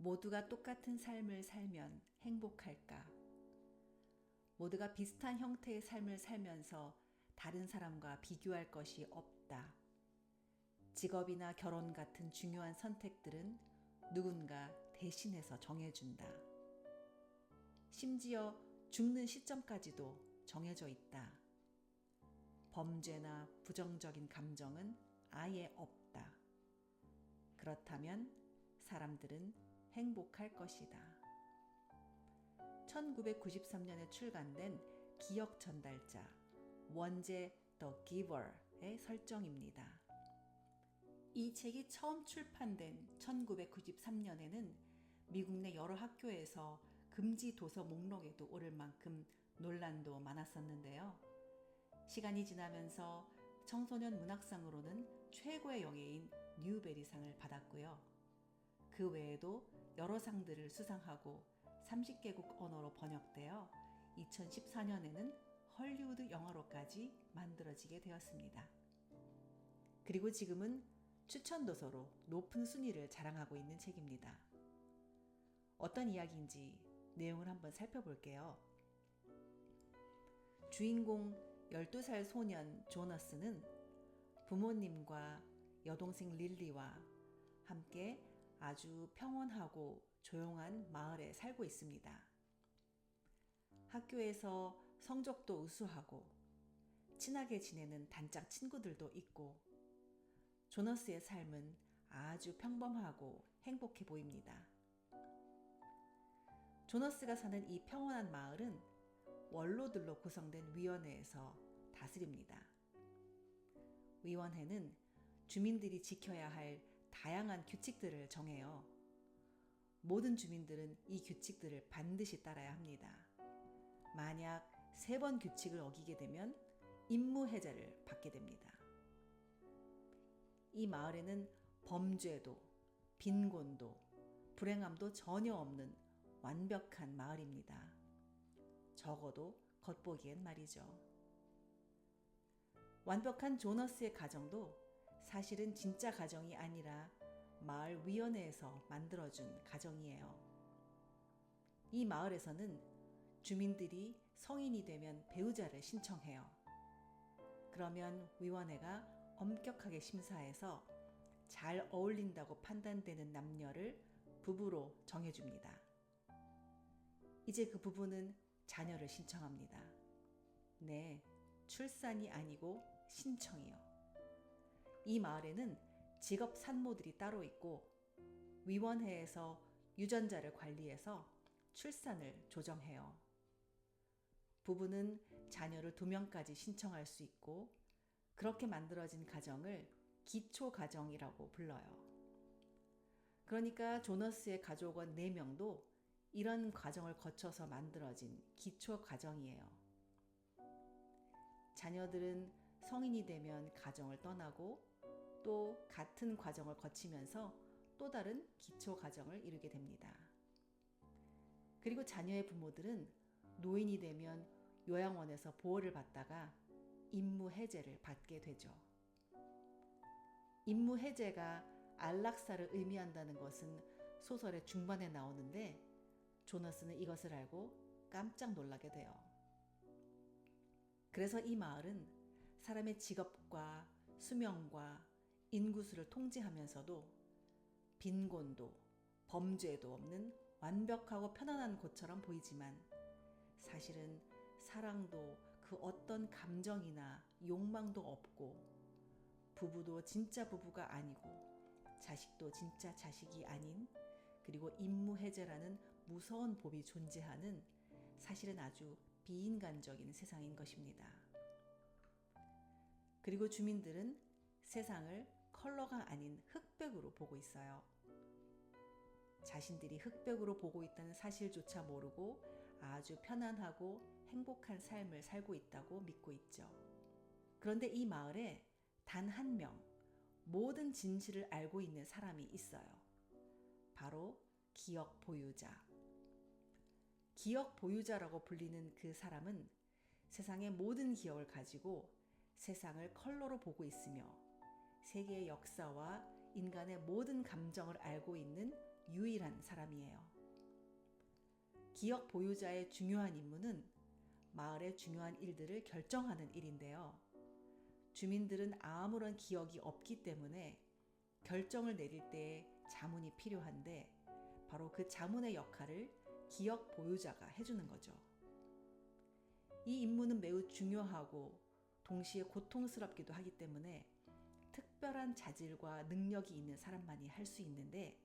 모두가 똑같은 삶을 살면 행복할까? 모두가 비슷한 형태의 삶을 살면서 다른 사람과 비교할 것이 없다. 직업이나 결혼 같은 중요한 선택들은 누군가 대신해서 정해준다. 심지어 죽는 시점까지도 정해져 있다. 범죄나 부정적인 감정은 아예 없다. 그렇다면 사람들은 행복할 것이다. 1993년에 출간된 기억 전달자 원제 더 기버의 설정입니다. 이 책이 처음 출판된 1993년에는 미국 내 여러 학교에서 금지 도서 목록에도 오를 만큼 논란도 많았었는데요. 시간이 지나면서 청소년 문학상으로는 최고의 영예인 뉴베리상을 받았고요. 그 외에도 여러 상들을 수상하고 30개국 언어로 번역되어 2014년에는 헐리우드 영화로까지 만들어지게 되었습니다. 그리고 지금은 추천 도서로 높은 순위를 자랑하고 있는 책입니다. 어떤 이야기인지 내용을 한번 살펴볼게요. 주인공 12살 소년 조너스는 부모님과 여동생 릴리와 함께 아주 평온하고 조용한 마을에 살고 있습니다. 학교에서 성적도 우수하고 친하게 지내는 단짝 친구들도 있고 조너스의 삶은 아주 평범하고 행복해 보입니다. 조너스가 사는 이 평온한 마을은 원로들로 구성된 위원회에서 다스립니다. 위원회는 주민들이 지켜야 할 다양한 규칙들을 정해요. 모든 주민들은 이 규칙들을 반드시 따라야 합니다. 만약 3번 규칙을 어기게 되면 임무해제를 받게 됩니다. 이 마을에는 범죄도, 빈곤도, 불행함도 전혀 없는 완벽한 마을입니다. 적어도 겉보기엔 말이죠. 완벽한 조너스의 가정도 사실은 진짜 가정이 아니라 마을 위원회에서 만들어준 가정이에요. 이 마을에서는 주민들이 성인이 되면 배우자를 신청해요. 그러면 위원회가 엄격하게 심사해서 잘 어울린다고 판단되는 남녀를 부부로 정해줍니다. 이제 그 부부는 자녀를 신청합니다. 네, 출산이 아니고 신청이요. 이 마을에는 직업 산모들이 따로 있고 위원회에서 유전자를 관리해서 출산을 조정해요. 부부는 자녀를 2명까지 신청할 수 있고 그렇게 만들어진 가정을 기초가정이라고 불러요. 그러니까 조너스의 가족원 4명도 이런 과정을 거쳐서 만들어진 기초가정이에요. 자녀들은 성인이 되면 가정을 떠나고 또 같은 과정을 거치면서 또 다른 기초가정을 이루게 됩니다. 그리고 자녀의 부모들은 노인이 되면 요양원에서 보호를 받다가 임무해제를 받게 되죠. 임무해제가 안락사를 의미한다는 것은 소설의 중반에 나오는데 조너스는 이것을 알고 깜짝 놀라게 돼요. 그래서 이 마을은 사람의 직업과 수명과 인구수를 통제하면서도 빈곤도 범죄도 없는 완벽하고 편안한 곳처럼 보이지만 사실은 사랑도 그 어떤 감정이나 욕망도 없고 부부도 진짜 부부가 아니고 자식도 진짜 자식이 아닌 그리고 임무해제라는 무서운 법이 존재하는 사실은 아주 비인간적인 세상인 것입니다. 그리고 주민들은 세상을 컬러가 아닌 흑백으로 보고 있어요. 자신들이 흑백으로 보고 있다는 사실조차 모르고 아주 편안하고 행복한 삶을 살고 있다고 믿고 있죠. 그런데 이 마을에 단 한 명, 모든 진실을 알고 있는 사람이 있어요. 바로 기억 보유자. 기억 보유자라고 불리는 그 사람은 세상의 모든 기억을 가지고 세상을 컬러로 보고 있으며 세계의 역사와 인간의 모든 감정을 알고 있는 유일한 사람이에요. 기억 보유자의 중요한 임무는 마을의 중요한 일들을 결정하는 일인데요. 주민들은 아무런 기억이 없기 때문에 결정을 내릴 때에 자문이 필요한데 바로 그 자문의 역할을 기억 보유자가 해주는 거죠. 이 임무는 매우 중요하고 동시에 고통스럽기도 하기 때문에 특별한 자질과 능력이 있는 사람만이 할 수 있는데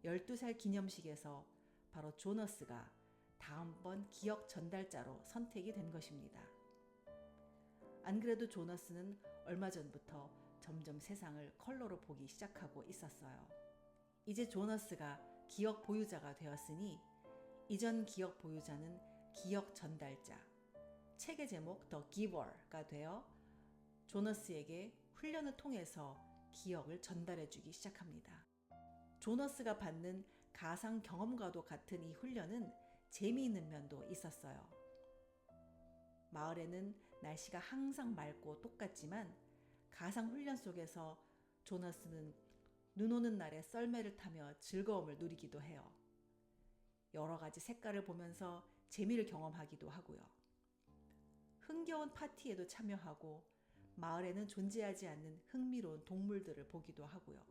12살 기념식에서 바로 조너스가 다음번 기억 전달자로 선택이 된 것입니다. 안 그래도 조너스는 얼마 전부터 점점 세상을 컬러로 보기 시작하고 있었어요. 이제 조너스가 기억 보유자가 되었으니 이전 기억 보유자는 기억 전달자, 책의 제목 The Giver가 되어 조너스에게 훈련을 통해서 기억을 전달해 주기 시작합니다. 조너스가 받는 가상 경험과도 같은 이 훈련은 재미있는 면도 있었어요. 마을에는 날씨가 항상 맑고 똑같지만 가상 훈련 속에서 조너스는 눈 오는 날에 썰매를 타며 즐거움을 누리기도 해요. 여러 가지 색깔을 보면서 재미를 경험하기도 하고요. 흥겨운 파티에도 참여하고 마을에는 존재하지 않는 흥미로운 동물들을 보기도 하고요.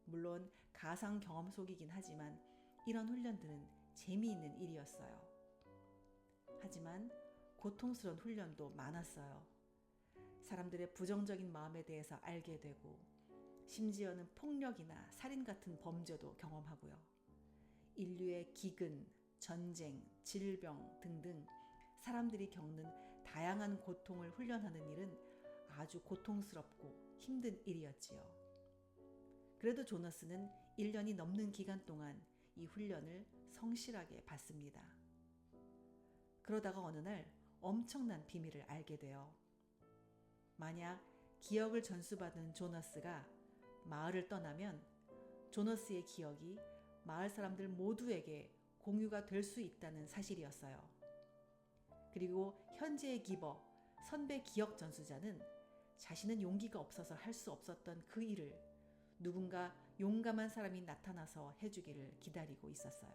물론 가상 경험 속이긴 하지만 이런 훈련들은 재미있는 일이었어요. 하지만 고통스러운 훈련도 많았어요. 사람들의 부정적인 마음에 대해서 알게 되고 심지어는 폭력이나 살인 같은 범죄도 경험하고요. 인류의 기근, 전쟁, 질병 등등 사람들이 겪는 다양한 고통을 훈련하는 일은 아주 고통스럽고 힘든 일이었지요. 그래도 조너스는 1년이 넘는 기간 동안 이 훈련을 성실하게 받습니다. 그러다가 어느 날 엄청난 비밀을 알게 돼요. 만약 기억을 전수받은 조너스가 마을을 떠나면 조너스의 기억이 마을 사람들 모두에게 공유가 될 수 있다는 사실이었어요. 그리고 현재의 기버, 선배 기억 전수자는 자신은 용기가 없어서 할 수 없었던 그 일을 누군가 용감한 사람이 나타나서 해주기를 기다리고 있었어요.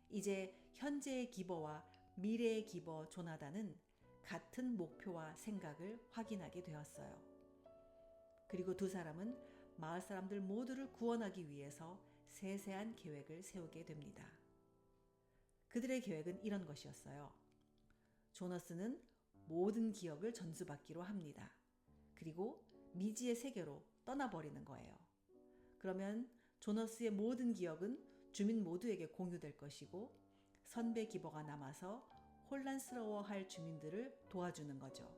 이제 현재의 기버와 미래의 기버 조나단은 같은 목표와 생각을 확인하게 되었어요. 그리고 두 사람은 마을 사람들 모두를 구원하기 위해서 세세한 계획을 세우게 됩니다. 그들의 계획은 이런 것이었어요. 조너스는 모든 기억을 전수받기로 합니다. 그리고 미지의 세계로 떠나버리는 거예요. 그러면 조너스의 모든 기억은 주민 모두에게 공유될 것이고 선배 기버가 남아서 혼란스러워할 주민들을 도와주는 거죠.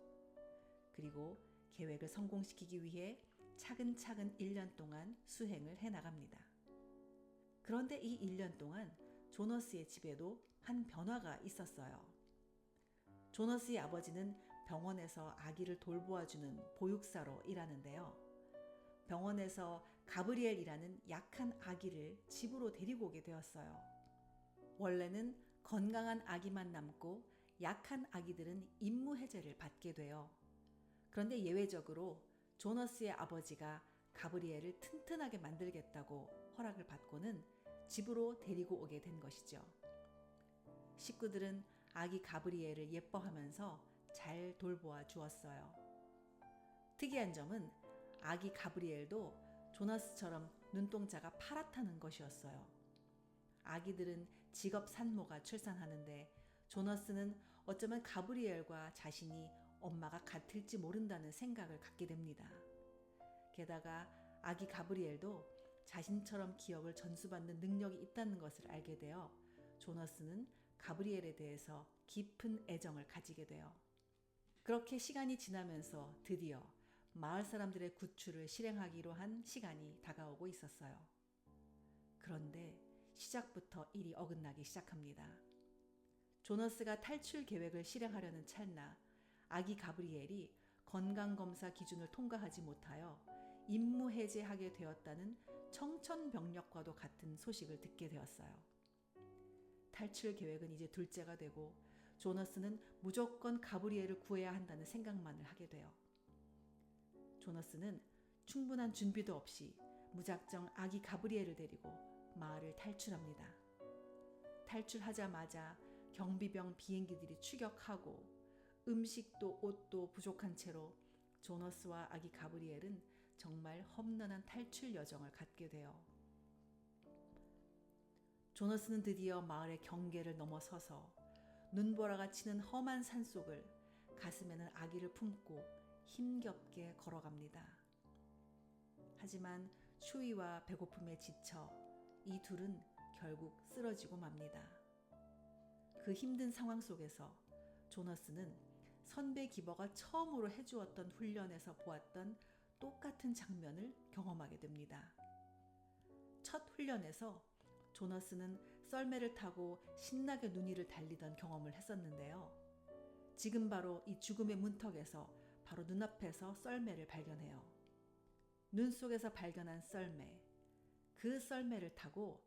그리고 계획을 성공시키기 위해 차근차근 1년 동안 수행을 해나갑니다. 그런데 이 1년 동안 조너스의 집에도 한 변화가 있었어요. 조너스의 아버지는 병원에서 아기를 돌보아주는 보육사로 일하는데요. 병원에서 가브리엘이라는 약한 아기를 집으로 데리고 오게 되었어요. 원래는 건강한 아기만 남고 약한 아기들은 임무 해제를 받게 돼요. 그런데 예외적으로 조너스의 아버지가 가브리엘을 튼튼하게 만들겠다고 허락을 받고는 집으로 데리고 오게 된 것이죠. 식구들은 아기 가브리엘을 예뻐하면서 잘 돌보아 주었어요. 특이한 점은 아기 가브리엘도 조너스처럼 눈동자가 파랗다는 것이었어요. 아기들은 직업 산모가 출산하는데 조너스는 어쩌면 가브리엘과 자신이 엄마가 같을지 모른다는 생각을 갖게 됩니다. 게다가 아기 가브리엘도 자신처럼 기억을 전수받는 능력이 있다는 것을 알게 되어 조너스는 가브리엘에 대해서 깊은 애정을 가지게 돼요. 그렇게 시간이 지나면서 드디어 마을 사람들의 구출을 실행하기로 한 시간이 다가오고 있었어요. 그런데 시작부터 일이 어긋나기 시작합니다. 조너스가 탈출 계획을 실행하려는 찰나 아기 가브리엘이 건강검사 기준을 통과하지 못하여 임무 해제하게 되었다는 청천벽력과도 같은 소식을 듣게 되었어요. 탈출 계획은 이제 둘째가 되고 조너스는 무조건 가브리엘을 구해야 한다는 생각만을 하게 돼요. 조너스는 충분한 준비도 없이 무작정 아기 가브리엘을 데리고 마을을 탈출합니다. 탈출하자마자 경비병 비행기들이 추격하고 음식도 옷도 부족한 채로 조너스와 아기 가브리엘은 정말 험난한 탈출 여정을 갖게 돼요. 조너스는 드디어 마을의 경계를 넘어서서 눈보라가 치는 험한 산속을 가슴에는 아기를 품고 힘겹게 걸어갑니다. 하지만 추위와 배고픔에 지쳐 이 둘은 결국 쓰러지고 맙니다. 그 힘든 상황 속에서 조너스는 선배 기버가 처음으로 해주었던 훈련에서 보았던 똑같은 장면을 경험하게 됩니다. 첫 훈련에서 조너스는 썰매를 타고 신나게 눈 위를 달리던 경험을 했었는데요. 지금 바로 이 죽음의 문턱에서 바로 눈앞에서 썰매를 발견해요. 눈 속에서 발견한 썰매, 그 썰매를 타고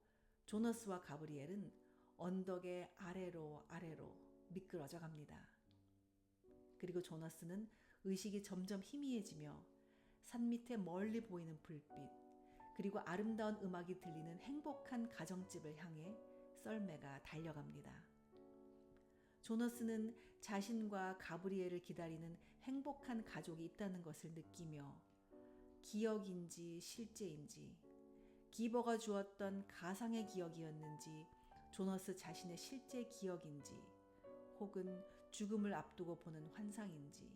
조너스와 가브리엘은 언덕의 아래로 미끄러져 갑니다. 그리고 조너스는 의식이 점점 희미해지며 산 밑에 멀리 보이는 불빛, 그리고 아름다운 음악이 들리는 행복한 가정집을 향해 썰매가 달려갑니다. 조너스는 자신과 가브리엘을 기다리는 행복한 가족이 있다는 것을 느끼며 기억인지 실제인지, 기버가 주었던 가상의 기억이었는지 조너스 자신의 실제 기억인지, 혹은 죽음을 앞두고 보는 환상인지,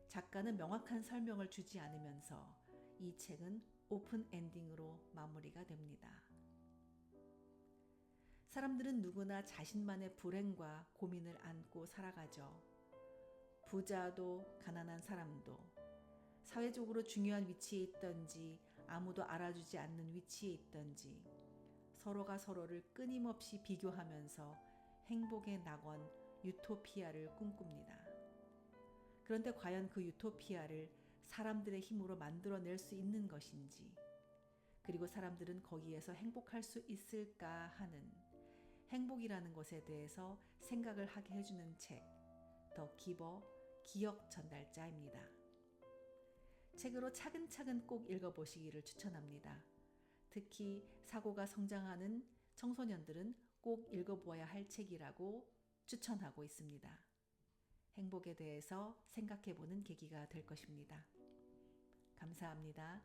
작가는 명확한 설명을 주지 않으면서 이 책은 오픈 엔딩으로 마무리가 됩니다. 사람들은 누구나 자신만의 불행과 고민을 안고 살아가죠. 부자도 가난한 사람도, 사회적으로 중요한 위치에 있든지 아무도 알아주지 않는 위치에 있든지 서로가 서로를 끊임없이 비교하면서 행복의 낙원 유토피아를 꿈꿉니다. 그런데 과연 그 유토피아를 사람들의 힘으로 만들어낼 수 있는 것인지, 그리고 사람들은 거기에서 행복할 수 있을까 하는 행복이라는 것에 대해서 생각을 하게 해주는 책, 더 기버 기억 전달자입니다. 책으로 차근차근 꼭 읽어보시기를 추천합니다. 특히 사고가 성장하는 청소년들은 꼭 읽어보아야 할 책이라고 추천하고 있습니다. 행복에 대해서 생각해보는 계기가 될 것입니다. 감사합니다.